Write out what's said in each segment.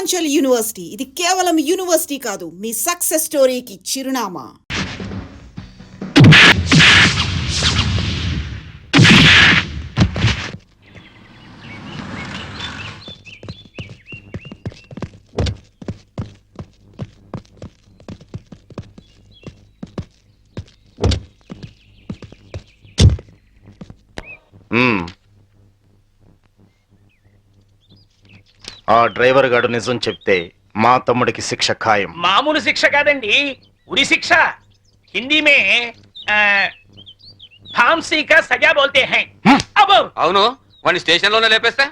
Purvanchal university. ఇది కేవలం university కాదు, మీ సక్సెస్ స్టోరీకి చిరునామా. ఆ డ్రైవర్ గాడు నిజం చెప్తే మా తమ్ముడికి శిక్ష ఖాయం. మామూలు శిక్ష కాదండి, ఉరి శిక్ష. హిందీ మే फांसी का सजा बोलते हैं. అవును, వాడిని స్టేషన్ లోనే లేపేస్తే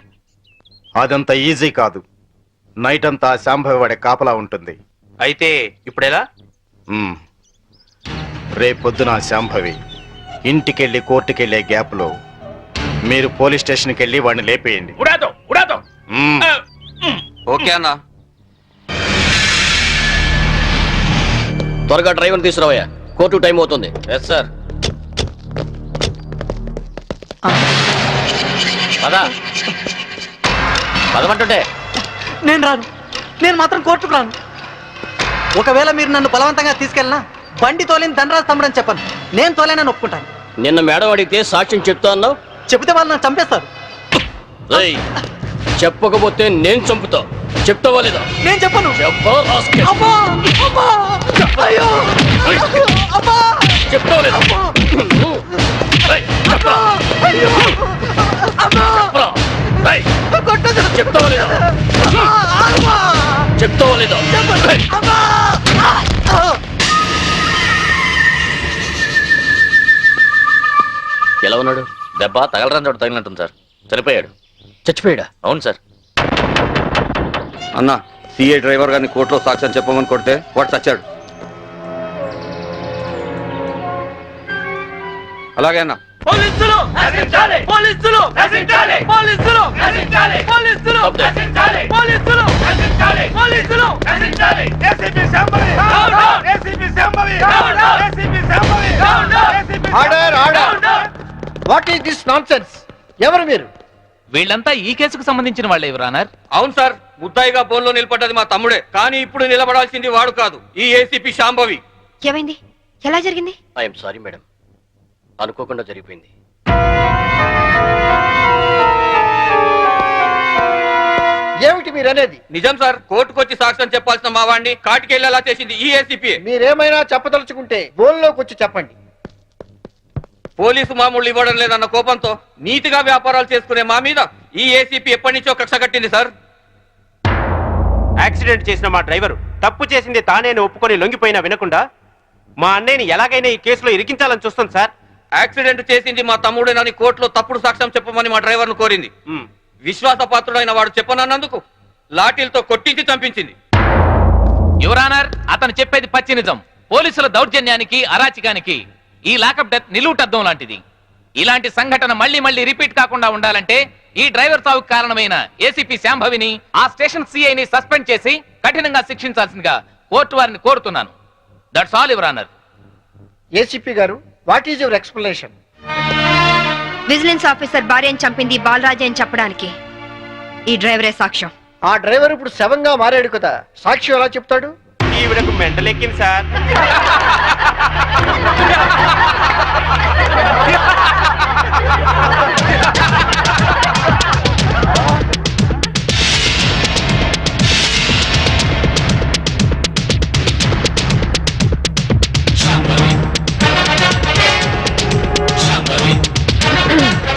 అదంత ఈజీ కాదు. నైట్ అంతా శాంభవి వాడే కాపలా ఉంటుంది. అయితే ఇప్పుడెలా? రేపొద్దున శాంభవి ఇంటికెళ్ళి కోర్టుకెళ్లే గ్యాప్ లో మీరు పోలీస్ స్టేషన్కి వెళ్ళి వాడిని లేపేయండి. ఉడాదో. ఓకే అన్న. త్వరగా డ్రైవర్ తీసుకురావయ్యా, కోర్టు టైం అవుతుంది. Yes sir. పదమంటుంటే నేను రాను. నేను మాత్రం కోర్టుకు రాను. ఒకవేళ మీరు నన్ను బలవంతంగా తీసుకెళ్ళినా బండి తోలేని ధనరాజు తమ్ముడని చెప్పను. నేను తోలేనని ఒప్పుకుంటాను. నిన్న మేడం అడిగితే సాక్ష్యం చెప్తా అన్నావు. చెబితే వాళ్ళు నన్ను చంపేస్తారు. చెప్పకపోతే నేను చంపుతా. చెప్తావా లేదా? నేను చెప్పను. చెప్తావా లేదా? చెప్తావా లేదా? చెప్తావా లేదా? ఎలా ఉన్నాడు? దెబ్బ తగలరాని చోట తగిలినట్టుంది సార్. చనిపోయాడు. చచ్చిపోయాడా? అవును సార్. అన్న, సిఐ డ్రైవర్ గారిని కోర్టులో సాక్ష్యం చెప్పమని కొడితే వాడు చచ్చాడు. అలాగే అన్న. పోలీసులు నశించాలి, పోలీసులు నశించాలి, పోలీసులు నశించాలి, పోలీసులు నశించాలి, పోలీసులు నశించాలి, పోలీసులు నశించాలి. ACP Shambhavi down, ACP Shambhavi down, ACP Shambhavi down, ACP order order. What is this nonsense? ఎవరు మీరు? వీళ్ళంతా ఈ కేసుకు సంబంధించిన వాళ్ళే యువరానర్. అవును సార్, ముద్దాయిగా బోన్లో నిలబడ్డది మా తమ్ముడే. కానీ ఇప్పుడు నిలబడాల్సింది వాడు కాదు, ఈ ఏసీపీ శాంభవి. ఏమైంది? ఎలా జరిగింది? ఐఎమ్ సారీ మేడం, అనుకోకుండా జరిగిపోయింది. ఏమిటి మీరు అనేది? నిజం సార్, కోర్టుకొచ్చి సాక్ష్యం చెప్పాల్సిన మా వాడిని కాటికెళ్ళేలా చేసింది ఈ ఏసీపీ. మీరేమైనా చెప్పదలుచుకుంటే బోన్లోకి వచ్చి చెప్పండి. పోలీసు మామూలు ఇవ్వడం లేదన్న కోపంతో నీతిగా వ్యాపారాలు చేసుకునే మా మీద ఈ ఏసీపీ ఎప్పటి నుంచో కక్ష కట్టింది సార్. యాక్సిడెంట్ చేసిన మా డ్రైవరు తప్పు చేసింది తానేని ఒప్పుకొని లొంగిపోయినా వినకుండా మా అన్నయ్యని ఎలాగైనా ఈ కేసులో ఇరికించాలని చూస్తుంది సార్. యాక్సిడెంట్ చేసింది మా తమ్ముడేనని కోర్టులో తప్పుడు సాక్ష్యం చెప్పమని మా డ్రైవర్ను కోరింది. విశ్వాసపాత్రుడైన వాడు చెప్పనన్నందుకు లాఠీలతో కొట్టించి చంపించింది. యువరానర్, అతను చెప్పేది పచ్చి నిజం. పోలీసుల దౌర్జన్యానికి, అరాచకానికి ఈ లాకప్ డెత్ నిలువుటద్దం లాంటిది. ఇలాంటి సంఘటన మళ్లీ మళ్లీ రిపీట్ కాకుండా ఉండాలంటే ఈ డ్రైవర్ సావుకు కారణమైన ఏసీపీ శాంభవిని, ఆ స్టేషన్ సిఐని సస్పెండ్ చేసి కఠినంగా శిక్షించాల్సిందిగా కోర్టు వారిని కోరుతున్నాను. That's all your honour. ఏసీపీ గారు, what is your explanation? Vigilance officer భార్యను చంపింది బాలరాజే అని చెప్పడానికి ఈ డ్రైవరే సాక్ష్యం. ఆ డ్రైవర్ ఇప్పుడు శవంగా మారాడు కదా, సాక్షి ఎలా చెప్తాడు? ఈవిడకు మెంటలెక్కింది సార్.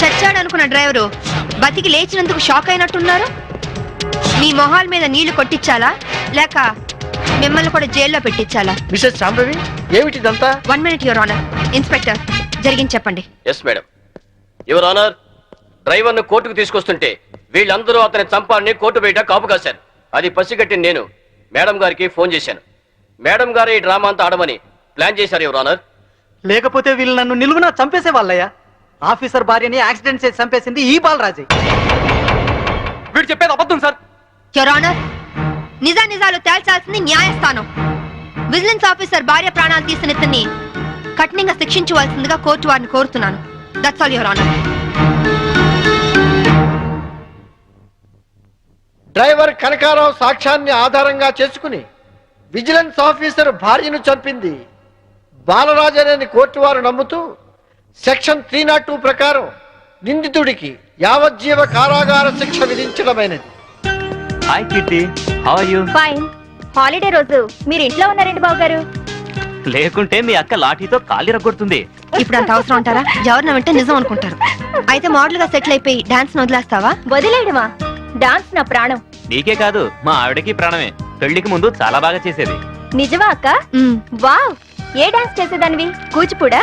చచ్చాడనుకున్న డ్రైవరు బతికి లేచినందుకు షాక్ అయినట్టున్నారు. మీ మొహాల మీద నీళ్లు కొట్టించాలా, లేక మిమ్మల్ని కూడా జైల్లో పెట్టించాలా? మిసెస్ శాంభవి, ఏమిటిదంతా? 1 minute యువర్ ఆనర్. ఇన్స్పెక్టర్, జరిగింది చెప్పండి. Yes madam. యువర్ ఆనర్, డ్రైవర్ను కోర్టుకు తీసుకొస్తుంటే వీళ్ళందరూ అతని చంపాలని కోర్టు బయట కాపు కాశారు. అది పసిగట్టి నేను మేడం గారికి ఫోన్ చేశాను. మేడం గారు ఈ డ్రామా అంతా ఆడమని ప్లాన్ చేశారు యువర్ ఆనర్. లేకపోతే వీళ్ళు నన్ను నిలువునా చంపేసే వాళ్ళయ్యా. ఆఫీసర్ భార్యని యాక్సిడెంట్ చేసి చంపేసింది ఈ బాలరాజే. వీడు చెప్పేది అబద్ధం సార్. యువర్ ఆనర్, నిజాలు తేల్చాల్సింది న్యాయస్థానం. విజిలెన్స్ ఆఫీసర్ భార్య ప్రాణాలు తీసిన ఇతన్ని కఠినంగా శిక్షించవలసిందిగా కోర్టు వారిని కోరుతున్నాను. That's all your honour. Driver Kanakarao సాక్ష్యాన్ని ఆధారంగా చేసుకుని విజిలెన్స్ ఆఫీసర్ భార్యను చంపింది బాలరాజనేని కోర్టు వారు నమ్ముతూ సెక్షన్ 302 ప్రకారం నిందితుడికి యావజ్జీవ కారాగార శిక్ష విధించడమైనది. Hi Kitty, how are you? Fine. Holiday రోజు మీరు ఇంట్లో ఉన్నారండి బాబు గారు. లేకుంటే మీ అక్క లాఠీతో కాళ్ళు రగ్గొడుతుంది. ఇప్పుడు అంత అవసరం అంటారా? ఎవరిన వింటే నిజం అనుకుంటారు. అయితే మోడల్ గా సెటిల్ అయిపోయి డాన్స్ వదిలేస్తావా? వదిలేయడమా? డాన్స్ నా ప్రాణం. నీకే కాదు, మా ఆవిడకి ప్రాణమే. పెళ్లికి ముందు చాలా బాగా చేసేది. నిజమా అక్క? వావ్. ఏ డాన్స్ చేసేదానివి? కూచిపూడా?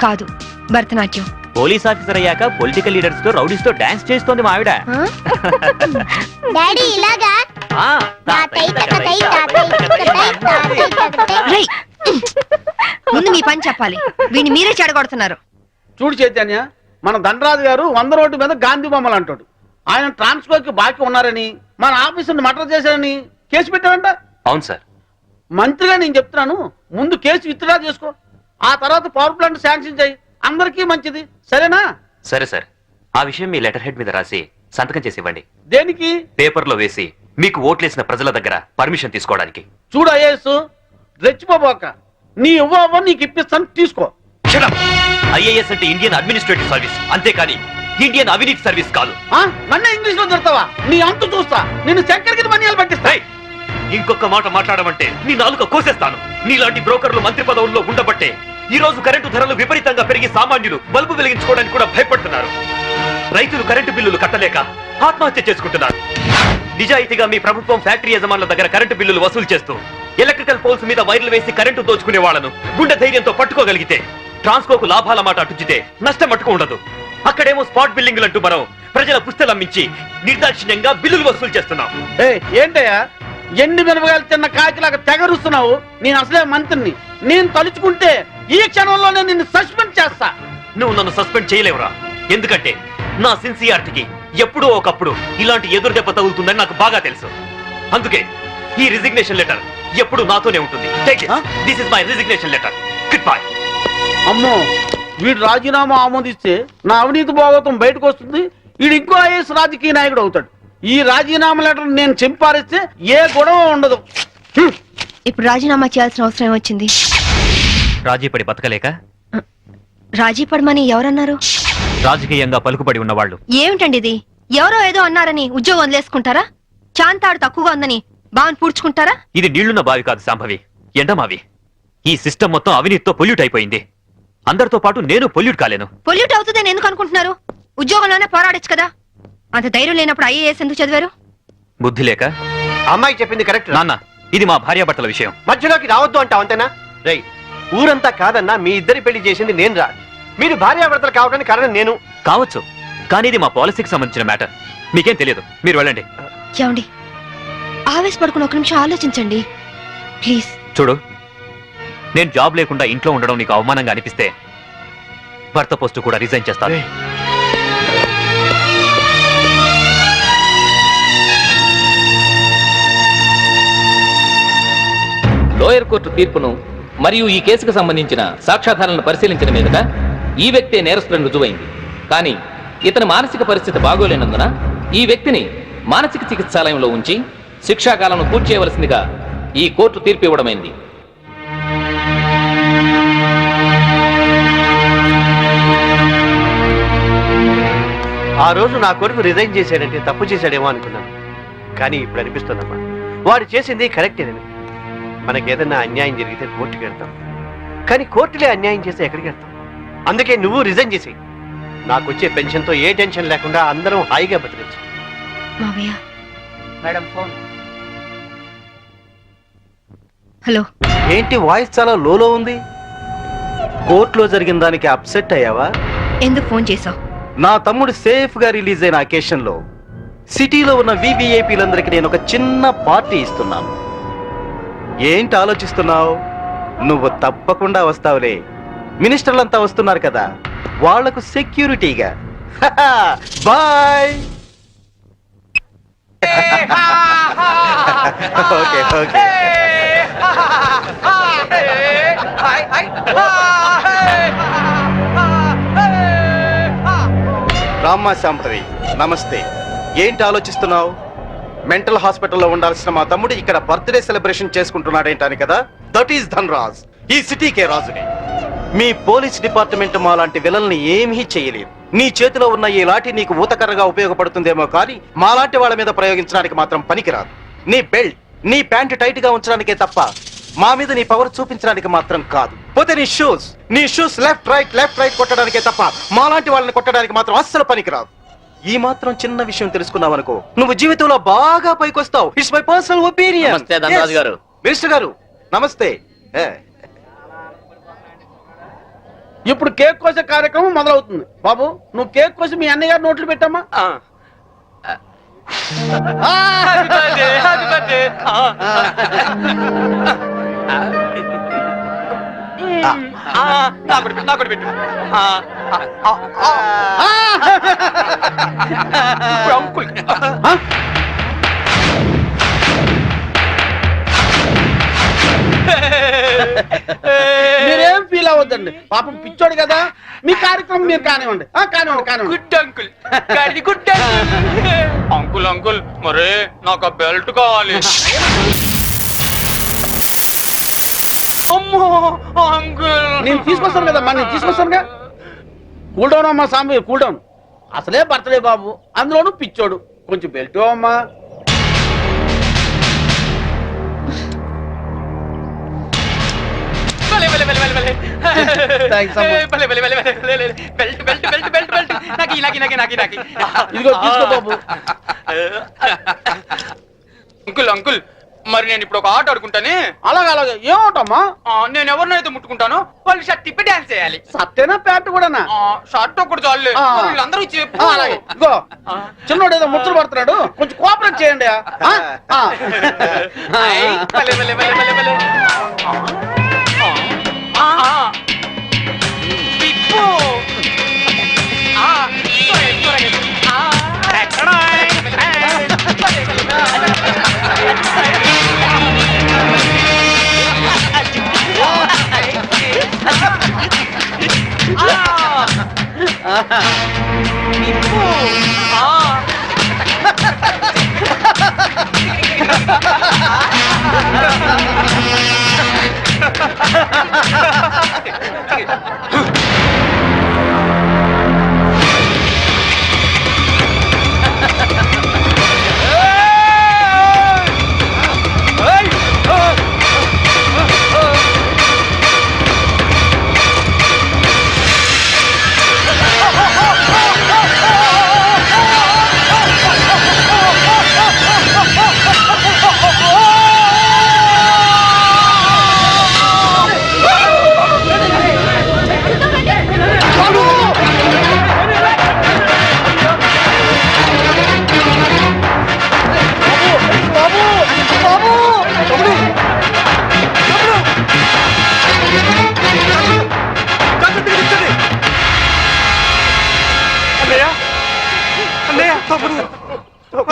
కాదు, భరతనాట్యం. పోలీస్ ఆఫీసర్ అయ్యాక పొలిటికల్ లీడర్స్ తో రౌడీస్ తో డాన్స్ చేస్తోంది మా ఆవిడ. డాడీ ఇలాగా? ముందు మీ పని చెప్పాలి. వీడిని మీరే చెడగొడుతున్నారు. చూడు చైతన్య, మన దండరాజు గారు 100 రోడ్డు మీద గాంధీ బొమ్మలు అంటాడు. ఆయన ట్రాన్స్ఫర్ కి బాకీ ఉన్నారని, మన ఆఫీసుని మర్డర్ చేశారని కేసు పెట్టారంట. అవును సార్. మంత్రిగా నేను చెప్తున్నాను, ముందు కేసు విత్డ్రా చేసుకో, ఆ తర్వాత పవర్ ప్లాంట్ శాంక్షన్ చేయి. అందరికీ మంచిది, సరేనా? సరే సార్, ఆ విషయం మీ లెటర్ హెడ్ మీద రాసి సంతకం చేసి ఇవ్వండి. దేనికి? పేపర్ లో వేసి మీకు ఓట్లేసిన ప్రజల దగ్గర పర్మిషన్ తీసుకోవడానికి. చూడు ఐఏఎస్, రెచ్చిపోబోక. నీ ఇవ్వ నీకు ఇప్పిస్తాను, తీసుకో. ఐఏఎస్ అంటే ఇండియన్ అడ్మినిస్ట్రేటివ్ సర్వీస్, అంతేకాని ఇండియన్ అవినీతి సర్వీస్ కాదు. నన్ను ఇంగ్లీష్ లో తిడతావా? నీ అంతు చూస్తా, నిన్ను చక్కెరకి మనియాలు పట్టిస్తా. ఇంకొక మాట మాట్లాడమంటే నీ నాలుక కోసేస్తాను. నీలాంటి బ్రోకర్లు మంత్రి పదవుల్లో ఉండబట్టే ఈ రోజు కరెంటు ధరలు విపరీతంగా పెరిగి సామాన్యులు బల్బు వెలిగించుకోవడానికి కూడా భయపడుతున్నారు. రైతులు కరెంటు బిల్లులు కట్టలేక ఆత్మహత్య చేసుకుంటున్నారు. నిజాయితీగా మీ ప్రభుత్వం ఫ్యాక్టరీ యజమానుల దగ్గర కరెంటు బిల్లులు వసూలు చేస్తూ ఎలక్ట్రికల్ పోల్స్ మీద వైర్లు వేసి కరెంటు దోచుకునే వాళ్లను గుండె ధైర్యంతో పట్టుకోగలిగితే ట్రాన్స్కోకు లాభాల మాట అటుచితే నష్టం మట్టుకు ఉండదు. అక్కడేమో స్పాట్ బిల్లింగ్లు అంటూ మనం ప్రజల పుస్తలమ్మించి నిర్దాక్షిణ్యంగా బిల్లులు వసూలు చేస్తున్నాం. ఏంటయ్యా ఎండి మిరపకాయలు తిన్న కాకిలాగా తెగరుస్తున్నావు? నేను అసలే మంత్రిని. నేను తలుచుకుంటే ఈ క్షణంలోనే నిన్ను సస్పెండ్ చేస్తా. నువ్వు నన్ను సస్పెండ్ చేయలేవురా, ఎందుకంటే నా సిన్సియారిటీకి ఎప్పుడో ఒకప్పుడు ఇలాంటి ఎదురు దెబ్బ తగులుతుందని నాకు బాగా తెలుసు. అందుకే ఈ రిజిగ్నేషన్ లెటర్ ఎప్పుడు నాతోనే ఉంటుంది. This is my resignation letter. Good bye. అమ్మో, వీడు రాజీనామా ఆమోదిస్తే నా అవినీతి భాగవతం బయటకు వస్తుంది. వీడు ఇంకో ఐఎస్ రాజకీయ నాయకుడు అవుతాడు. ఈ రాజీనామా లెటర్ నేను చింపారిస్తే ఏ గొడవ ఉండదు. ఇప్పుడు రాజీనామా చేయాల్సిన అవసరం వచ్చింది. రాజీ పడి బతకలేక? రాజీ పడమని ఎవరన్నారు? రాజకీయంగా పలుకుబడి ఉన్నవాళ్ళు. ఏమిటండి ఇది? ఎవరో ఏదో అన్నారని ఉద్యోగం వదిలేసుకుంటారా? చాంతాడు తక్కువగా ఉందని బావని పూడ్చుకుంటారా? ఇది నీళ్లున్న బావి కాదు సాంభవి, ఎండమావి. ఈ సిస్టమ్ మొత్తం అవినీతితో పొల్యూట్ అయిపోయింది. అందరితో పాటు నేను పొల్యూట్ కాలేను. పొల్యూట్ అవుతుందని ఎందుకు అనుకుంటున్నారు? ఉద్యోగంలోనే పోరాడొచ్చు కదా. అంత ధైర్యం లేనప్పుడు ఐఏఎస్ ఎందుకు చదివారు? బుద్ధి లేక. అమ్మాయి చెప్పింది కరెక్ట్ నాన్న, ఇది మా భార్యాభర్తల విషయం. మధ్యలోకి రావద్దు అంటావు, అంతేనా? రై, ఊరంతా కాదన్నా మీ ఇద్దరి పెళ్లి చేసింది నేను రా. మీరు భార్యాభర్తలు కావడానికి కారణం నేను కావచ్చు, కానీ ఇది మా పాలసీకి సంబంధించిన మ్యాటర్. మీకేం తెలియదు, మీరు వెళ్ళండి. ఏమండి, ఆవేశపడుకుని ఒక నిమిషం ఆలోచించండి ప్లీజ్. చూడు, నేను జాబ్ లేకుండా ఇంట్లో ఉండడం నీకు అవమానంగా అనిపిస్తే భర్త పోస్టు కూడా రిజైన్ చేస్తాను. లోయర్ కోర్టు తీర్పును మరియు ఈ కేసుకు సంబంధించిన సాక్ష్యాధారాలను పరిశీలించిన మీదట ఈ వ్యక్తే నేరస్తులను రుజువైంది. కానీ ఇతని మానసిక పరిస్థితి బాగోలేనందున ఈ వ్యక్తిని మానసిక చికిత్సాలయంలో ఉంచి శిక్షాకాలను పూర్తి చేయవలసిందిగా ఈ కోర్టు తీర్పు ఇవ్వడమైంది. ఆ రోజు నా కొడుకు రిజైన్ చేశాడంటే తప్పు చేశాడేమో అనుకున్నాను. కానీ ఇప్పుడు అనిపిస్తుందమ్మా, వాడు చేసింది కరెక్టేనని. మనకేదన్నా అన్యాయం జరిగితే కోర్టుకి వెళ్తాం, కానీ కోర్టులే అన్యాయం చేస్తే ఎక్కడికి వెళ్తాం? అందుకే నువ్వు రిజైన్ చేసేయి. నాకు వచ్చే పెన్షన్తో ఏ టెన్షన్ లేకుండా అందరం హాయిగా బతకచ్చు. Madam phone. హలో. ఏంటి వాయిస్ చాలా లోలో ఉంది? కోర్టులో జరిగిన దానికి అప్సెట్ అయ్యావా? ఎందుకు ఫోన్ చేసావు? నా తమ్ముడు సేఫ్ గా రిలీజ్ అయిన అకేషన్ లో సిటీలో ఉన్న వివిఐపీలందరికీ నేను ఒక చిన్న పార్టీ ఇస్తున్నాను. ఏంటి ఆలోచిస్తున్నావు? నువ్వు తప్పకుండా వస్తావులే. మినిస్టర్లంతా వస్తున్నారు కదా, వాళ్లకు సెక్యూరిటీగా. బాయ్. Okay okay. రామ్మా శాంభవి, నమస్తే. ఏంటి ఆలోచిస్తున్నావు? మెంటల్ హాస్పిటల్లో ఉండాల్సిన మా తమ్ముడు ఇక్కడ బర్త్డే సెలబ్రేషన్ చేసుకుంటున్నాడేంటాని కదా. దట్ ఈస్ ధన్రాజ్, ఈ సిటీకే రాజుని. మీ పోలీస్ డిపార్ట్మెంట్ మా లాంటి విలన్ని ఏమీ చేయలేదు. నీ చేతిలో ఉన్న ఈ లాఠీ నీకు ఊతకర్రగా ఉపయోగపడుతుందేమో కానీ మాలాంటి వాళ్ళ మీద ప్రయోగించడానికి మాత్రం పనికిరాదు. నీ బెల్ట్, నీ ప్యాంట్ టైట్ గా ఉంచడానికే తప్ప మా మీద నీ పవర్ చూపించడానికి మాత్రం కాదు. పోతే నీ షూస్ లెఫ్ట్ రైట్ కొట్టడానికే తప్ప మాలాంటి వాళ్ళని కొట్టడానికి మాత్రం అస్సలు పనికిరాదు. ఈ మాత్రం చిన్న విషయం తెలుసుకున్నావనుకో నువ్వు జీవితంలో బాగా పైకొస్తావు. It's my personal opinion. నమస్తే ధనరాజు గారు. మినిస్టర్ గారు నమస్తే. ఇప్పుడు కేక్ కోసే కార్యక్రమం మొదలవుతుంది. బాబు నువ్వు కేక్ కోసి మీ అన్నయ్య గారు నోట్లు పెట్టమ్మా. మీరేం ఫీల్ అవ్వద్దండి, పాపం పిచ్చోడు కదా. మీ కార్యక్రమం మీరు కానివ్వండి. కానివ్వండి. Good uncle, good uncle. Uncle మరే నాకు బెల్ట్ కావాలి. అమ్మో అంకుల్, నేను తీసుకొస్తాను కదమ్మా, నేను తీసుకొస్తానుగా. కూల్ డౌన్ అమ్మా సాంబి, కూల్ డౌన్. అసలే బర్త్డే బాబు, అందులోనూ పిచ్చోడు. కొంచెం బెల్ట్ అమ్మా. ఇదిగో తీసుకో బాబు. అంకుల్ అంకుల్ మరి నేను ఇప్పుడు ఒక ఆట ఆడుకుంటానే. అలాగే ఏమవుతామా? నేను ఎవరినైతే ముట్టుకుంటాను వాళ్ళు షర్ట్ తిప్పి డాన్స్ చేయాలి. సత్తేనా ప్యాంట్ కూడానా? షర్ట్ ఒకటి చాలే, వీళ్ళందరూ చెప్పు. అలాగే ఇదిగో చిన్నోడు ఏదో ముచ్చట పడుతున్నాడు, కొంచెం కోఆపరేట్ చేయండి.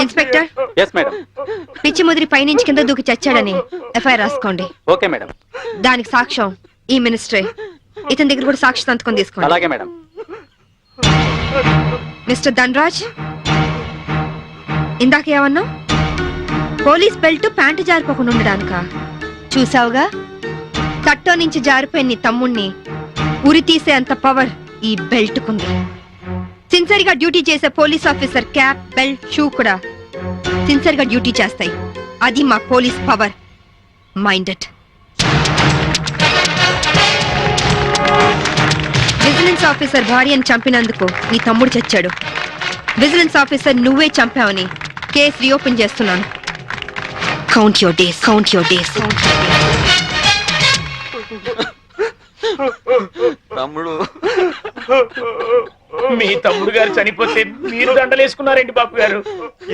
ఇన్స్పెక్టర్. Yes madam. పిచ్చి ముదిరి పైనుంచి కింద దూకి చచ్చాడని ఎఫ్ఐఆర్ రాసుకోండి. Okay madam. దానికి సాక్ష్యం ఈ మినిస్టరే. ఇతని దగ్గర కూడా సాక్షి సంతకం తీసుకోండి. అలాగే మేడం. మిస్టర్ ధనరాజ్, ఇందాక ఏమన్నా? పోలీస్ బెల్ట్ ప్యాంటు జారిపోకుండా ఉండడానికా? చూసావుగా, తట్టో నుంచి జారిపోయిన నీ తమ్ముణ్ణి ఉరి తీసే అంత పవర్ ఈ బెల్ట్ కుంది. సిన్సియర్ గా డ్యూటీ చేసే police officer cap, belt, shoe కూడా సిన్సియర్ గా డ్యూటీ చేస్తాయి. అది మా police power. Minded. Vigilance officer భార్యను చంపినందుకు నీ తమ్ముడు చచ్చాడు. విజిలెన్స్ ఆఫీసర్ నువ్వే చంపావని కేసు రీఓపెన్ చేస్తున్నాను. Count your days, count your days. తమ్ముడు, మీ తమ్ముడు గారు చనిపోతే మీరు దండలేసుకున్నారేంటి బాబు గారు?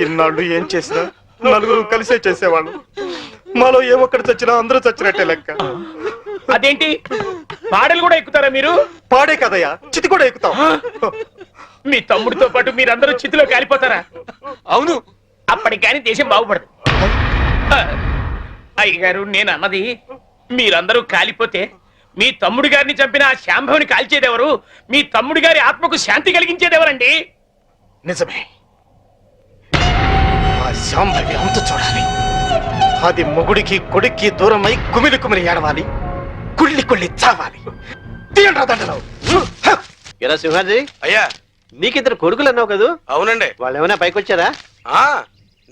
ఇన్నాళ్ళు ఏం చేసినా నలుగురు కలిసే చేసేవాళ్ళు. మాలో ఏ ఒక్కడు చచ్చినా అందరూ చచ్చినట్టే లెక్క. అదేంటి, పాడలు కూడా ఎక్కుతారా మీరు? పాడే కదయ్యా, చితి కూడా ఎక్కుతాం. మీ తమ్ముడితో పాటు మీరందరూ చితిలో కాలిపోతారా? అవును. అప్పటికి కానీ దేశం బాగుపడదు. అయ్యగారు, నేను అన్నది మీరందరూ కాలిపోతే మీ తమ్ముడు గారిని చంపిన ఆ శాంభవిని కాల్చేదెవరు? మీ తమ్ముడి గారి ఆత్మకు శాంతి కలిగించేదెవరండి? నిజమే. ఆ శాంభవి అంత చూడాలి. అది మొగుడికి కొడుక్కి దూరమై కుమిలి కుమిలి ఏడవాలి, కుళ్ళి కుళ్ళి చావాలి. తీయండ్రా దండలు. ఎరా సింహాజీ, అయ్యా నీకిద్దరు కొడుకులు అన్నావు కదా, అవునండి. వాళ్ళు ఏమైనా పైకి వచ్చారా?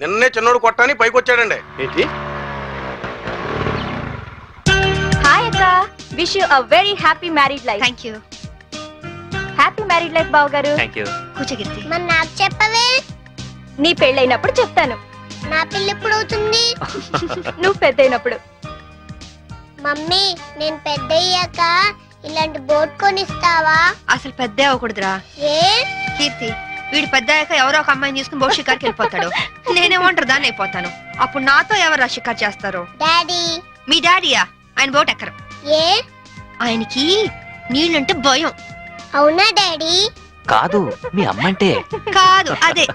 నిన్నే చిన్నోడు కొట్టాని పైకి వచ్చాడండి. ఏంటి? హాయ్ అక్క, wish you a very happy married life. Thank you. Happy married life బావ గారు. కూర్చోగిర్తి. మరి నాకు చెప్పవే? నీ పెళ్ళైనప్పుడు చెప్తాను. నా పెళ్ళి ఎప్పుడు అవుతుంది? నువ్వు పెద్దయినప్పుడు. మమ్మీ, నేను పెద్దయ్యాక ఇలాంటి బోట్ కొనిస్తావా? అసలు పెద్ద అవ్వకూడదురా. ఏ? కీర్తి, వీడు పెద్ద అయ్యాక ఎవరో ఒక అమ్మాయిని తీసుకుని బోట్ షికార్కి వెళ్ళిపోతాడు. నేనేమంటారు దాన్ని అయిపోతాను. అప్పుడు నాతో ఎవరు షికార్ చేస్తారు? డాడీ. మీ డాడీయా? ఆయన బోట్ ఎక్కరు. ఏ? ఆయనకి నీళ్ళంటే భయం. అవునా డాడీ? కాదు, మీ అమ్మంటే. కాదు, అదే.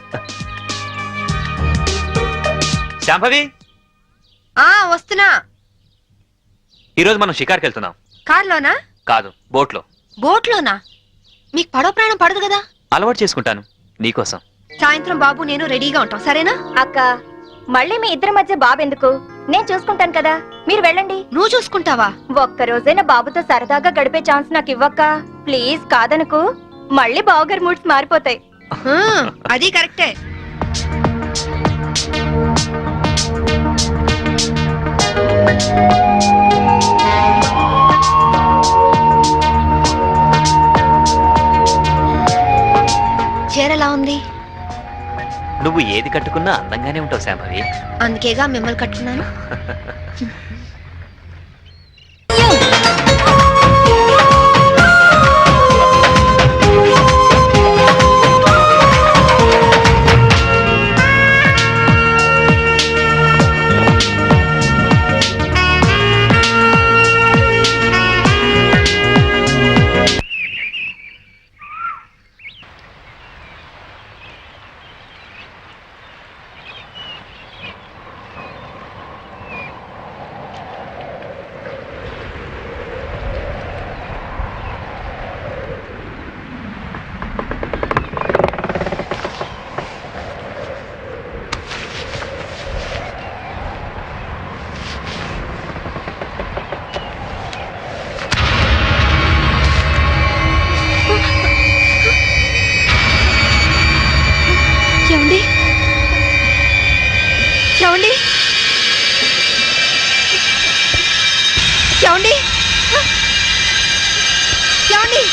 శాంభవి, వస్తున్నా. ఈరోజు మనం షికార్కి వెళ్తున్నాం. కార్లోనా? కాదు, బోట్లో. బోట్లోనా? మీకు పడవ ప్రాణం పడదు కదా. అలవాటు చేసుకుంటాను నీకోసం. సాయంత్రం బాబు నేను రెడీగా ఉంటాం, సరేనా? అక్క, మళ్ళీ మీ ఇద్దరి మధ్య బాబు ఎందుకు? నేను చూసుకుంటాను కదా, మీరు వెళ్ళండి. నువ్వు చూసుకుంటావా? ఒక్క రోజైనా బాబుతో సరదాగా గడిపే ఛాన్స్ నాకు ఇవ్వక్క ప్లీజ్. కాదనుకు, మళ్ళీ బావగారి మూడ్స్ మారిపోతాయి. అది కరెక్టే. చీరలా ఉంది? నువ్వు ఏది కట్టుకున్నా అందంగానే ఉంటావు శాంభవి. అందుకేగా మిమ్మల్ని కట్టుకున్నాను. ఏమండి? ఏమండి? ఏమండి? ఏమండి?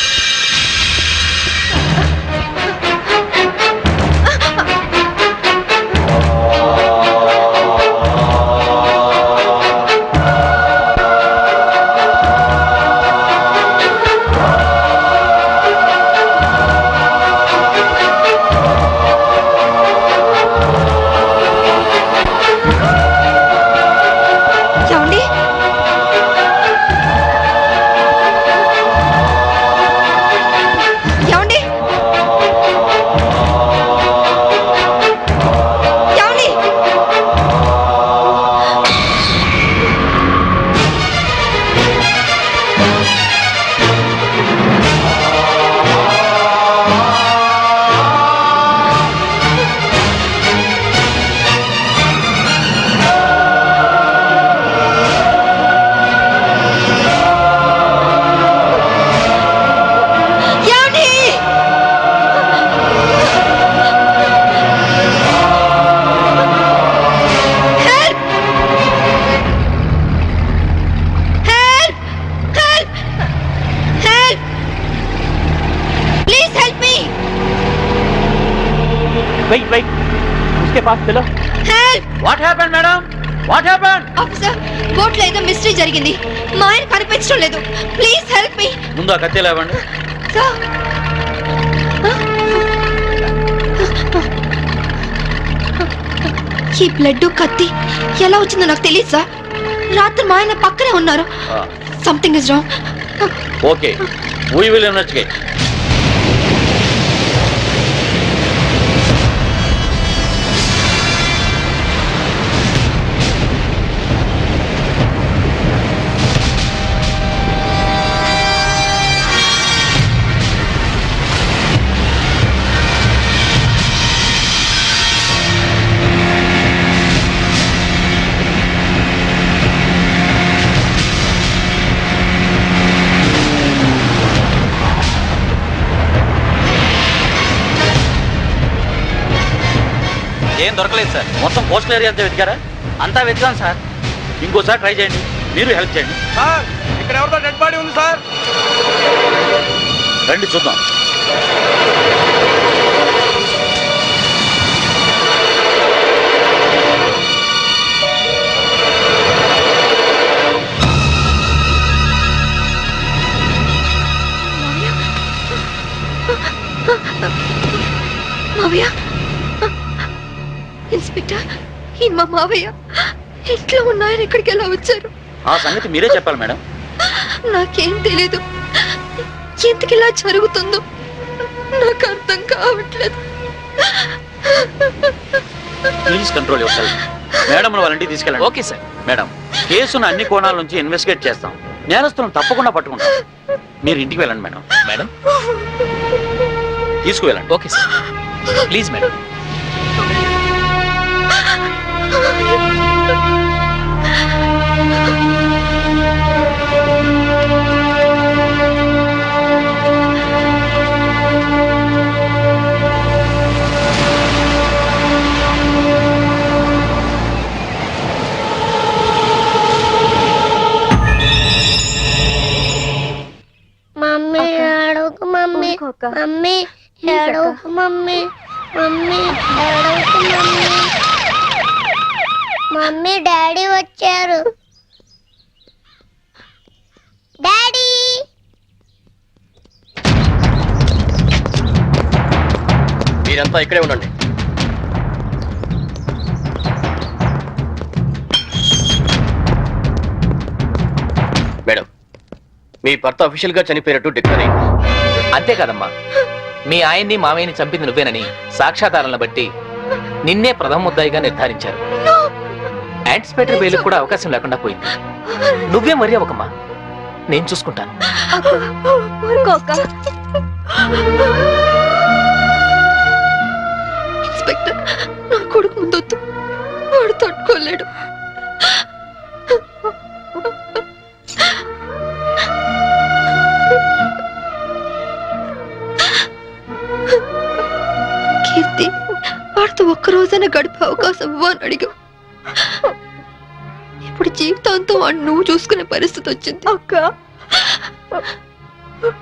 Wait. उसके पास चलो. Help! What happened, madam? What happened? Officer, boat లో ఏదో మిస్టరీ జరిగింది. మా ఆయన కనిపించడం లేదు. Please help me. ముందు ఆ కత్తి లేవండి. సార్. ఈ బ్లడ్ కత్తి ఎలా వచ్చిందో నాకు తెలియదు సార్. రాత్రి మా ఆయన పక్కనే ఉన్నారు. Something is wrong. Okay, we will investigate. ఏం దొరకలేదు సార్. మొత్తం కోస్టల్ ఏరియా అంతా వెతికారా? అంతా వెతికాం సార్. ఇంకోసారి ట్రై చేయండి, మీరు హెల్ప్ చేయండి సార్. ఇక్కడ ఎవరితో డెడ్ బాడీ ఉంది సార్. రండి చూద్దాం. మావయ్య, ఇన్స్పెక్టర్, ఈ మా మావయ్య ఇంట్లో ఉన్నాయని ఇక్కడికి ఎలా వచ్చారు? ఆ సంగతి మీరే చెప్పాలి మేడం. నాకేం తెలీదు. ఎందుకు ఇలా జరుగుతుందో నాకు అర్థం కావట్లేదు. Please control your self. Madam వాళ్ళ ఇంటికి తీసుకెళ్ళండి. Okay sir. మేడం, కేసును అన్ని కోణాల నుంచి ఇన్వెస్టిగేట్ చేస్తాం. నేరస్తులను తప్పకుండా పట్టుకుంటాం. మీరు ఇంటికి వెళ్ళండి మేడం. మేడం తీసుకువెళ్ళండి. Okay sir, please madam. Mummy ఏడవకు మమ్మీ. మమ్మీ ఏడవకు మమ్మీ. మమ్మీ ఏడవకు మమ్మీ. మమ్మీ డాడీ వచ్చారు. డాడీ మీరంతా ఇక్కడే ఉండండి. మేడం, మీ భర్త అఫీషియల్ గా చనిపోయినట్టు డిక్లేర్ అయింది. అంతే కదమ్మా, మీ ఆయన్ని మామయ్యని చంపింది నువ్వేనని సాక్ష్యాధారాలను బట్టి నిన్నే ప్రథమ ముద్దాయిగా నిర్ధారించారు. యాంటిసిపేటరీ బెయిల్ కూడా అవకాశం లేకుండా పోయింది. నువ్వే మరీ అవ్వకమ్మా, నేను చూసుకుంటాను. ఇన్స్పెక్టర్, నా కొడుకు ముందొద్దు, వాడు తట్టుకోలేడు. కీర్తి, వాడితో ఒక్కరోజైనా గడిపే అవకాశం ఇవ్వని అడిగావు. ఇప్పుడు జీవితాంతం వాడిని నువ్వు చూసుకునే పరిస్థితి వచ్చింది. అక్క,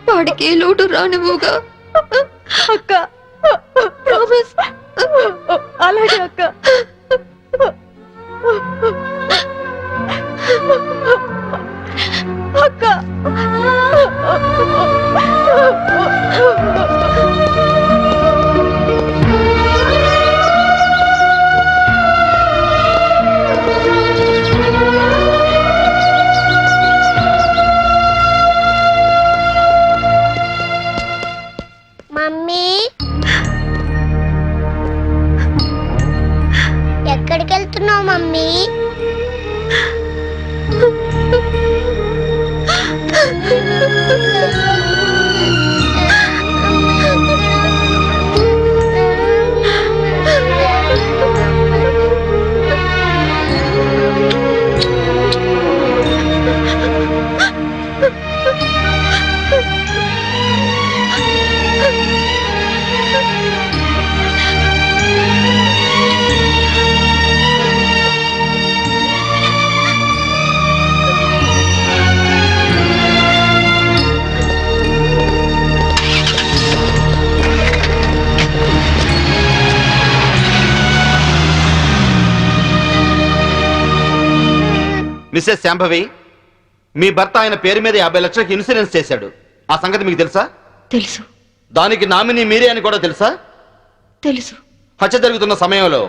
వాడికి ఏ లోటు రానివ్వుగా అక్క. ప్రామిస్. అలాగే అక్క. అక్క, మమ్మీ ఎక్కడికి వెళ్తున్నావు మమ్మీ? మిసెస్ శాంభవి, మీ భర్త ఆయన పేరు మీద 50 లక్షలకు ఇన్సూరెన్స్ చేశాడు. ఆ సంగతి మీకు తెలుసా? తెలుసు. దానికి నామినీ మీరే అని కూడా తెలుసా? తెలుసు. హత్య జరుగుతున్న సమయంలో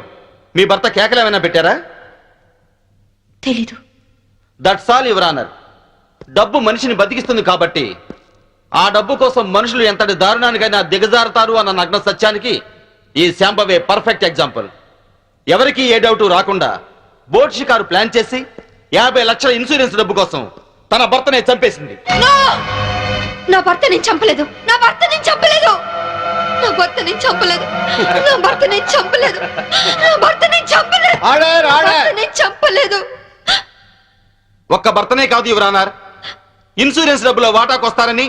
మీ భర్త కేకలు ఏమైనా పెట్టారా? తెలీదు. That's all your honour. డబ్బు మనిషిని బతికిస్తుంది కాబట్టి ఆ డబ్బు కోసం మనుషులు ఎంతటి దారుణానికైనా దిగజారుతారు అన్న నగ్న సత్యానికి ఈ శాంభవే పర్ఫెక్ట్ ఎగ్జాంపుల్. ఎవరికి ఏ డౌట్ రాకుండా బోట్ షికారు ప్లాన్ చేసి 50 లక్షల ఇన్సూరెన్స్ డబ్బు కోసం తన భర్తనే చంపేసింది. నా భర్త నేను చంపలేదు. నా భర్త నేను చంపలేదు. నా భర్త నేను చంపలేదు. నా భర్త నేను చంపలేదు. నా భర్త నేను చంపలేదు. నేను చంపలేదు. ఒక్క భర్తనే కాదు యువర్ ఆనర్, ఇన్సూరెన్స్ డబ్బులో వాటాకొస్తారని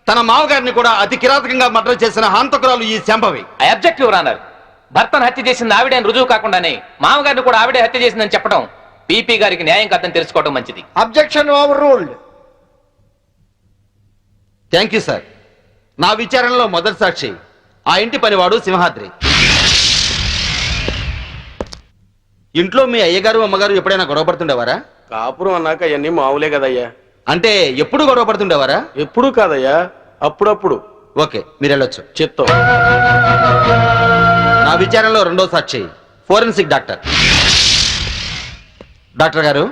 తన మామగారిని కూడా అతి కిరాతకంగా మర్డర్ చేసిన హంతకురాలు ఈ Shambhavi. I object your honour. భర్తను హత్య చేసింది ఆవిడే అని రుజువు కాకుండానే మామగారిని కూడా ఆవిడే హత్య చేసిందని చెప్పడం పీపీ గారికి న్యాయం కాదని తెలుసుకోవడం మంచిది. Objection over ruled. Thank you sir. నా విచారణలో మొదటి సాక్షి ఆ ఇంటి పనివాడు సింహాద్రి. ఇంట్లో మీ అయ్యగారు అమ్మగారు ఎప్పుడైనా గొడవ పడుతుండేవారా? కాపురం అన్నాక అవన్నీ మామూలే కదయ్యా. అంటే ఎప్పుడు గొడవ పడుతుండేవారా? ఎప్పుడు కాదయ్యా, అప్పుడప్పుడు. ఓకే, మీరు వెళ్ళొచ్చు. చిత్తం. నా విచారణలో రెండో సాక్షి ఫోరెన్సిక్ డాక్టర్. డాక్టర్ గారు,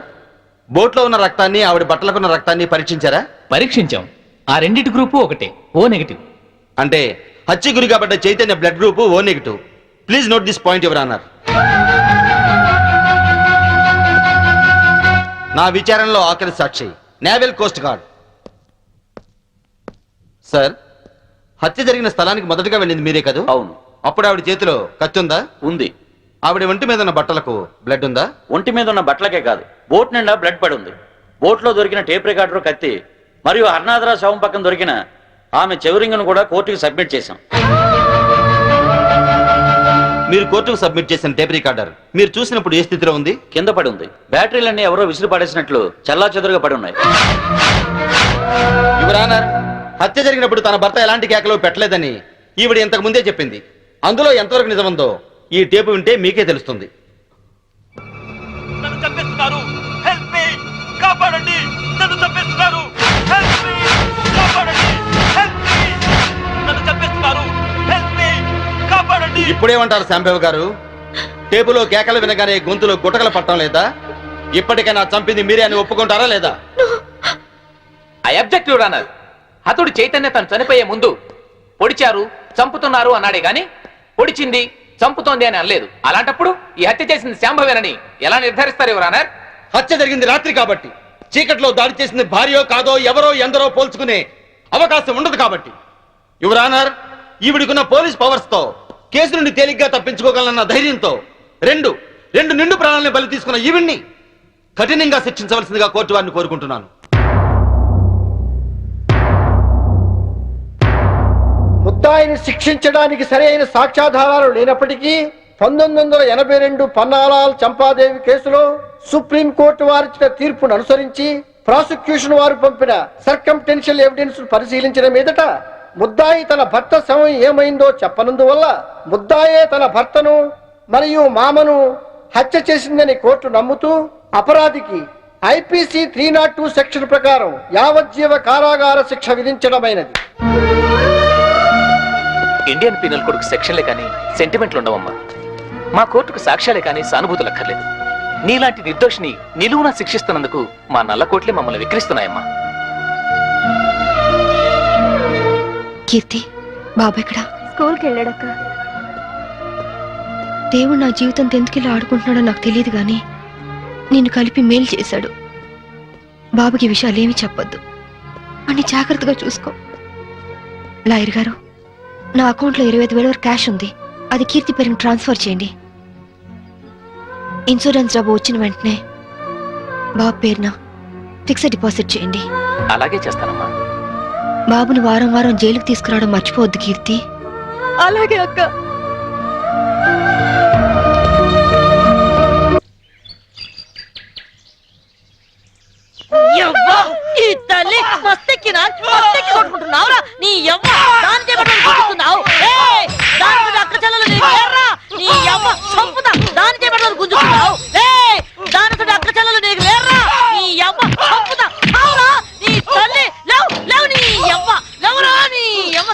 బోట్లో ఉన్న రక్తాన్ని ఆవిడ బట్టలకున్న రక్తాన్ని పరీక్షించారా? పరీక్షించాం. ఆ రెండింటి గ్రూపు ఒకటే, ఓ నెగిటివ్. అంటే హత్య గురి కాబడ్డ Chaitanya blood group O negative. Please note this point your honour. నా విచారణలో ఆఖరి సాక్షి నేవల్ కోస్ట్ గార్డ్. సార్, హత్య జరిగిన స్థలానికి మొదటగా వెళ్ళింది మీరే కదా? అవును. అప్పుడు ఆవిడ చేతిలో కత్తి ఉందా? ఉంది. ఆవిడ ఒంటి మీద ఉన్న బట్టలకు బ్లడ్ ఉందా? ఒంటి మీద ఉన్న బట్టలకే కాదు, బోట్ నిండా బ్లడ్ పడి ఉంది. బోట్లో దొరికిన టేప్ రికార్డర్, కత్తి మరియు అర్నాథరా శవం పక్కన దొరికిన ఆమె చెవురింగును కూడా కోర్టుకు సబ్మిట్ చేశాం. మీరు కోర్టుకు సబ్మిట్ చేసిన టేప్ రికార్డర్ మీరు చూసినప్పుడు ఏ స్థితిలో ఉంది? కింద పడి ఉంది. బ్యాటరీలన్నీ ఎవరో విసిరి పడేసినట్లు చల్లా చెదురుగా పడి ఉన్నాయి. యువర్ ఆనర్, హత్య జరిగినప్పుడు తన భర్త ఎలాంటి కేకలు పెట్టలేదని ఈవిడ ఇంతకు ముందే చెప్పింది. అందులో ఎంతవరకు నిజముందో ఈ టేపు వింటే మీకే తెలుస్తుంది. నన్ను చంపేస్తున్నారు, హెల్ప్ మీ, కాపాడండి, నన్ను చంపేస్తున్నారు, హెల్ప్ మీ, కాపాడండి, హెల్ప్ మీ, నన్ను చంపేస్తున్నారు, హెల్ప్ మీ, కాపాడండి. ఇప్పుడేమంటారు శాంబేవ్ గారు? టేపులో కేకలు వినగానే గొంతులో గుటకలు పట్టడం లేదా? ఇప్పటికైనా చంపింది మీరే అని ఒప్పుకుంటారా లేదా? I object your honour. హతుడు చైతన్య తను చనిపోయే ముందు పొడిచారు, చంపుతున్నారు అన్నాడే గాని పొడిచింది, చంపుతోంది అని అనలేదు. అలాంటప్పుడు ఈ హత్య చేసింది శాంభవేనని ఎలా నిర్ధారిస్తారు యువర్ ఆనర్? హత్య జరిగింది రాత్రి కాబట్టి, చీకట్లో దాడి చేసింది భార్యో కాదో ఎవరో ఎందరో పోల్చుకునే అవకాశం ఉండదు కాబట్టి. యువర్ ఆనర్, ఈవిడికున్న పోలీస్ పవర్స్ తో కేసు నుండి తేలిగ్గా తప్పించుకోగలన్న ధైర్యంతో రెండు నిండు ప్రాణాలను బలి తీసుకున్న ఈవిడ్ని కఠినంగా శిక్షించవలసిందిగా కోర్టు వారిని కోరుకుంటున్నాను. ముద్దాయిని శిక్షించడానికి సరైన సాక్ష్యాధారాలు లేనప్పటికీ 1982 పన్నాలాల్ చంపాదేవి కేసులో సుప్రీంకోర్టు వారిచ్చిన తీర్పును అనుసరించి ప్రాసిక్యూషన్ వారు పంపిన సర్కంటెన్షియల్ ఎవిడెన్స్ పరిశీలించిన మీదట ముద్దాయి తన భర్త శవం ఏమైందో చెప్పనందువల్ల ముద్దాయే తన భర్తను మరియు మామను హత్య చేసిందని కోర్టు నమ్ముతూ అపరాధికి ఐపీసీ 302 సెక్షన్ ప్రకారం యావజ్జీవ కారాగార శిక్ష విధించడమైనది. ఇండియన్ పీనల్ కోడ్కు సెక్షన్లే కానీ సెంటిమెంట్లు ఉండవమ్మా. మా కోర్టుకు సాక్ష్యాలే కానీ సానుభూతులు అక్కర్లేదు. నీలాంటి నిర్దోషిని నిలువునా శిక్షిస్తున్నందుకు మా నల్ల కోట్లే మమ్మల్ని విక్రిస్తున్నాయమ్మా. కీర్తి, బాబు ఎక్కడా? స్కూల్కి వెళ్ళాడక్క. దేవుడు నా జీవితంతో ఎందుకు ఇలా ఆడుకుంటున్నాడో నాకు తెలియదు కానీ నిన్ను కలిపి మేలు చేశాడు. బాబుకి విషయాలేమీ చెప్పొద్దు, అన్ని జాగ్రత్తగా చూసుకో. లాయర్ గారు, నా అకౌంట్లో 25,000 వరకు క్యాష్ ఉంది. అది కీర్తి పేరుని ట్రాన్స్ఫర్ చేయండి. ఇన్సూరెన్స్ డబ్బు వచ్చిన వెంటనే బాబు పేరున ఫిక్స్డ్ డిపాజిట్ చేయండి. అలాగే చేస్తానమ్మా. బాబుని వారం వారం జైలుకి తీసుకురావడం మర్చిపోవద్దు కీర్తి. అలాగే అక్క. ఈ తల్లి మస్తెక్కినా మస్తెక్కి కొట్టుకుంటున్నావురా నీ యవ్వ. దాని చేపట్టుకున్నావు దాని అక్క చెల్లెలు నీ లేరా నీ యవ్వ చంపుతా. దాని చేపట్టుకుని గుంజుకున్నావు దాని అక్క చెల్లెలు నీకు లేరా నీ యవ్వ చంపుతా. అవురా నీ తల్లి లేవు లేవు నీ యవ్వ లేవురా నీ యవ్వ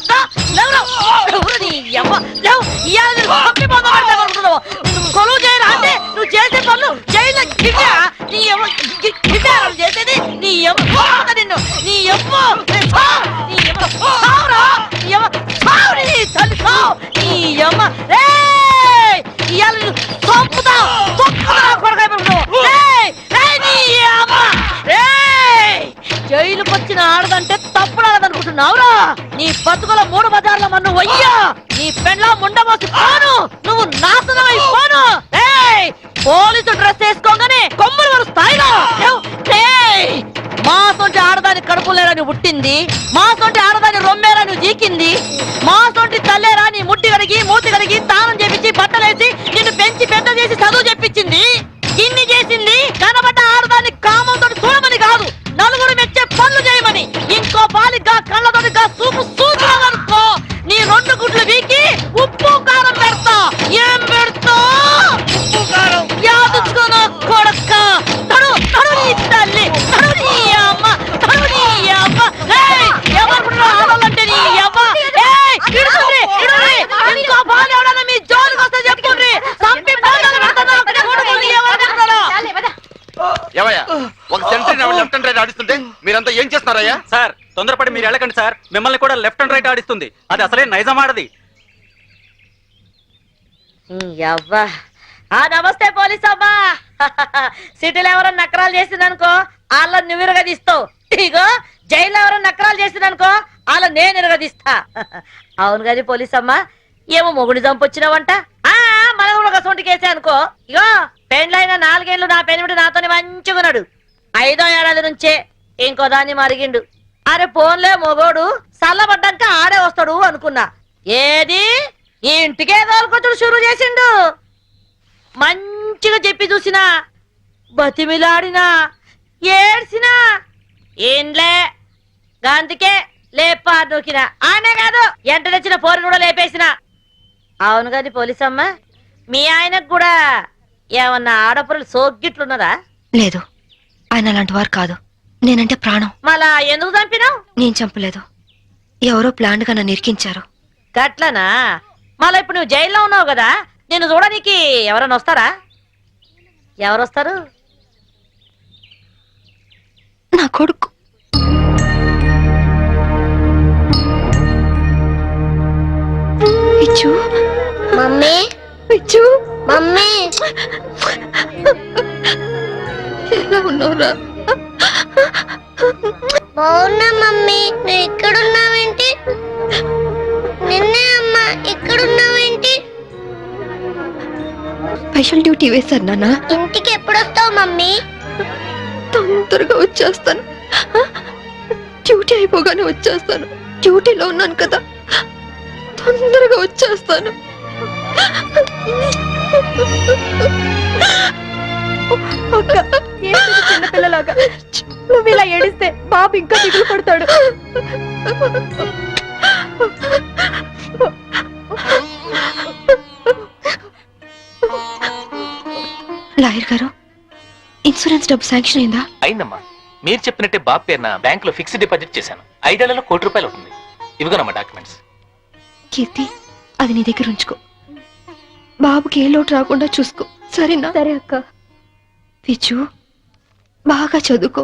లేవురా ఎవరు నీ యవ్వ లేవు. ఇవాళ చంపిపోతావు కొలువు చేయరా అంటే నువ్వు చేసే పనులు జైల్లో గిడ్డా నీ యవ్వ గిడ్డా చేసేది నీ యవ్వ నిన్ను నీ యవ్వ నీ యవ్వ సావురా నీ యవ్వ సావు నీ తల్లి సావు నీ యవ్వ ఇవాళ నేను చంపుతా కొడకాయ నీ యవ్వ జైలుకి వచ్చిన ఆడదంటే తప్పుడాడదనుకుంటున్నావురా. నీ బతుకుల 3 బజార్ల మన్ను వయ్యా నీ పెళ్ళ ముండమోసి పోను నువ్వు నాశనం అయిపోను. పోలీసు డ్రెస్ వేసుకోగానే కొమ్ములు వారు స్థాయిలో మా సొంటి ఆడదాని కడుపులేరని పుట్టింది, మా సొంటి ఆడదాని రొమ్మేరని జీకింది, మా సొంటి తల్లేరా నీ ముట్టి కడిగి మూతి కడిగి తానం చేపించి బట్ట ఏవయ్యా ఒక సెంటరీ లెఫ్ట్ అండ్ రైట్ ఆడిస్తుంటే మీరంతా ఏం చేస్తున్నారయ్యా? సార్ తొందరపడి మీరు వెళ్ళకండి సార్, మిమ్మల్ని కూడా లెఫ్ట్ అండ్ రైట్ ఆడిస్తుంది. అది అసలే నైజం ఆడది. యవ్వా నమస్తే పోలీస్ అమ్మా. సిటీలో ఎవరో నకరాలు చేసిందనుకో వాళ్ళ నువ్వు ఇరగదీస్తావు. ఇగో జైల్లో ఎవరో నకరాలు చేసిందనుకో వాళ్ళ నేను ఇరగదీస్తా. అవును కానీ పోలీస్ అమ్మా, ఏమో మొగుడి చంపొచ్చినావంట. మన కూడా ఒక సొంటి కేసే అనుకో. ఇగో పెండ్లైన 4 ఏళ్ళు నా పెనిమిటి నాతోనే మంచిగా ఉన్నాడు. 5వ ఏడాది నుంచే ఇంకో దాన్ని మరిగిండు. అరే పోన్లే మొగోడు చల్లబడ్డాక ఆడే వస్తాడు అనుకున్నా. ఏది ఈ ఇంటికే తోలుకొచ్చుడు షురు చేసిండు. మంచిగా చెప్పి చూసినా, బతిమిలాడినా, ఏడ్చినా ఏంలే గాంతికే లేపా నూకినా. ఆనే కాదు ఎంట తెచ్చిన పోరును కూడా లేపేసిన. అవును కాని పోలీసమ్మ, మీ ఆయనకు కూడా ఏమన్నా ఆడపురలు సోగ్గిట్లున్నదా? లేదు, ఆయన అలాంటి వారు కాదు. నేనంటే ప్రాణం. మళ్ళా ఎందుకు చంపినావు? నేను చంపలేదు, ఎవరో ప్లాన్ గా నన్ను ఇరికించారు. గట్లనా? మళ్ళా ఇప్పుడు నువ్వు జైల్లో ఉన్నావు కదా, నిన్ను చూడడానికి ఎవరైనా వస్తారా? ఎవరొస్తారు? నా కొడుకు. పిచ్చు మమ్మీ, పిచ్చు మమ్మీ ఎలా ఉన్నావురా? బాగున్నా మమ్మీ. నువ్వు ఇక్కడున్నావేంటి? నిన్నే అమ్మా, ఇక్కడున్నావేంటి? స్పెషల్ డ్యూటీ వేశారు నాన్న. ఇంటికి ఎప్పుడు వస్తావు మమ్మీ? తొందరగా వచ్చేస్తాను. డ్యూటీ అయిపోగానే వచ్చేస్తాను. డ్యూటీలో ఉన్నాను కదా, తొందరగా వచ్చేస్తాను. చిన్నపిల్లలాగా నువ్వు ఇలా ఏడిస్తే బాబు ఇంకా దిగులు పడతాడు. లాయర్ గారు, ఇన్సూరెన్స్ డబ్బు శాంక్షన్ అయిందా? అయిందమ్మా. మీరు చెప్పినట్టే బాబు పేరున బ్యాంక్ లో ఫిక్స్డ్ డిపాజిట్ చేశాను. 5 ఏళ్లలో ₹1,00,00,000 అవుతుంది. ఇవిగోనమ్మా డాక్యుమెంట్స్. కీర్తి, అది నీ దగ్గర ఉంచుకో. బాబుకి ఏ లోటు రాకుండా చూసుకో, సరేనా? సరే అక్క. పిచ్చు, బాగా చదువుకో,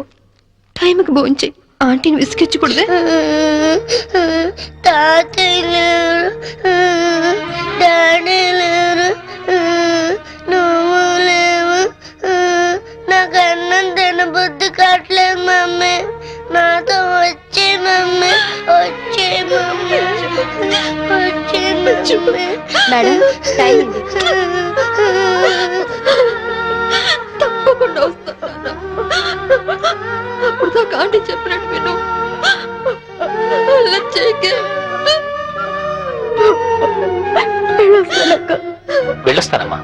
టైంకి భోంచేయి. ఆంటీని విసిగించకూడదే. తాతయ్య లేరు, డాడీ లేరు, నువ్వు లేవు. నాకు అన్నం తినబుద్ధి కావట్లేదు మమ్మీ. నాతో వచ్చే మమ్మీ, వచ్చే మమ్మీ, వచ్చే మమ్మీ. మేడం, టైం ఉంది. తప్పకుండా వస్తాను. అప్పుడు దాకా ఆంటీ చెప్పినట్టు విను. అలా చేయకే. వెళ్ళొస్తానమ్మా.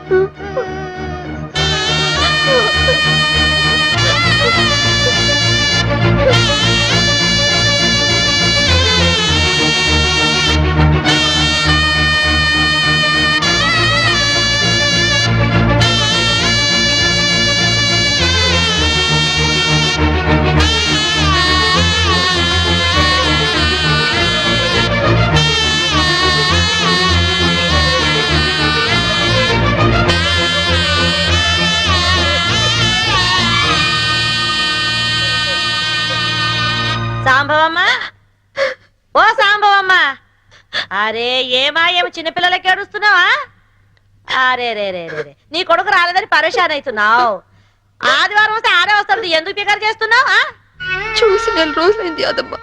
సాంబవమ్మా, ఓ సాంబవమ్మా. అరే ఏమా చిన్నపిల్లలకి ఏడుస్తున్నావా? అరే రే రే రే, నీ కొడుకు రాలేదని పరేషాన్ అవుతున్నావు. ఆదివారం వస్తే ఆడే వస్తాడు, ఎందుకు పికర్ చేస్తున్నావు? చూసి 4 రోజులైంది అదమ్మా.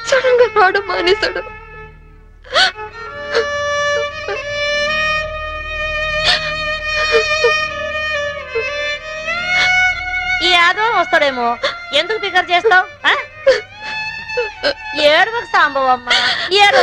సడన్ గా రావడం మానేశాడు. ఈ ఆదివారం వస్తాడేమో, ఎందుకు పికర్ చేస్తావు? ఏడువకు సాంబవమ్మా, ఏడు.